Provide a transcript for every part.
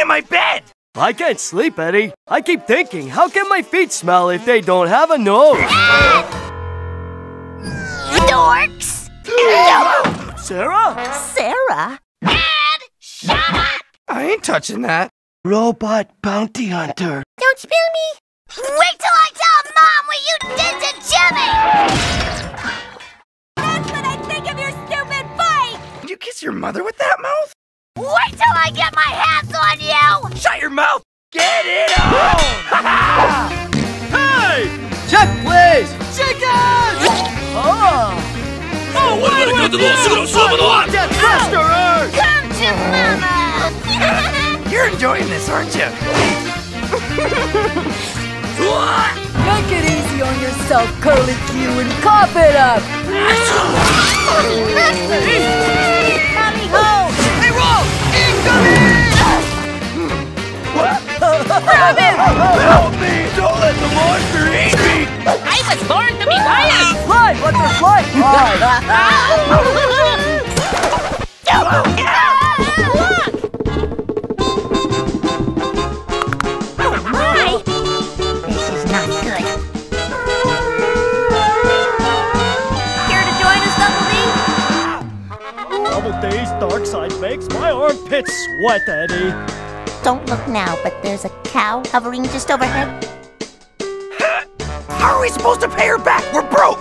in my bed? I can't sleep, Eddie. I keep thinking, how can my feet smell if they don't have a nose? Dorks! Sarah? Sarah? Ed, shut up! I ain't touching that. Robot bounty hunter. Don't spill me. Wait till I tell Mom what you did to Jimmy! That's what I think of your stupid bike! Did you kiss your mother with that mouth? Wait till I get my hands on you! Shut your mouth! Get it on! Hey! Check, please! Chicken! Oh! Oh, wait with you! Get faster! Come to Mama! You're enjoying this, aren't you? Make it easy on yourself, Curly Q, and cough it up! Mommy, ho! Hey, Roll! Incoming! Grab him! Help me! Don't let the monster eat me! I was born to be wild! Fly, butterfly! Fly! This is not good. Care to join us, Double D? Double D's dark side makes my armpits sweat, Eddie. Don't look now, but there's a cow hovering just overhead. How are we supposed to pay her back? We're broke!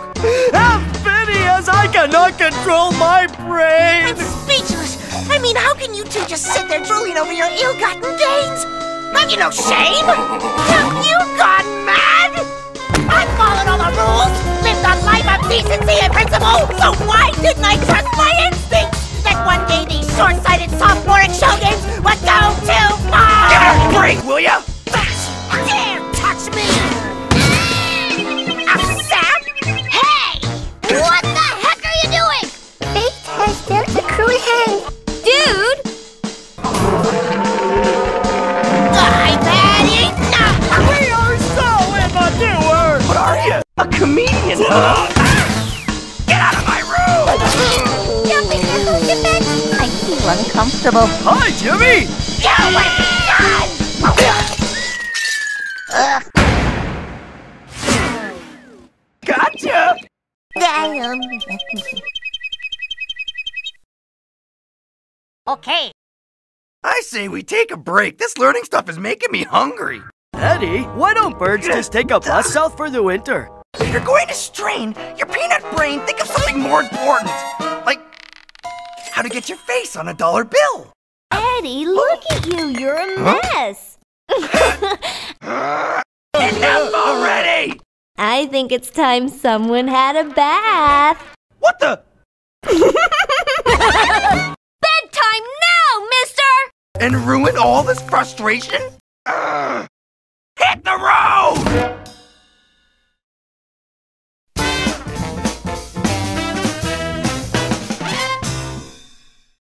Have pity as I cannot control my brain! I'm speechless. I mean, how can you two just sit there drooling over your ill-gotten gains? Have you no shame? Have you gone mad? I've followed all the rules, lived a life of decency and principle, so why didn't I trust my instincts? That one day these short-sighted sophomoric show games would go too far! Give it a break, will ya? Dare touch me! Sam? Hey! What the heck are you doing? Fate has dealt a cruel hand. Dude! I've had enough! We are so immature! What are you? A comedian, huh? Get out of my room! Jumping in the bed. I feel uncomfortable. Hi, Jimmy! Get away from Gotcha! Okay. I say we take a break. This learning stuff is making me hungry. Eddie, why don't birds just take a bus south for the winter? If you're going to strain your peanut brain, think of something more important. Like how to get your face on a dollar bill. Eddie, look at you. You're a mess. Enough already! I think it's time someone had a bath. What the? Bedtime now, mister! And ruin all this frustration?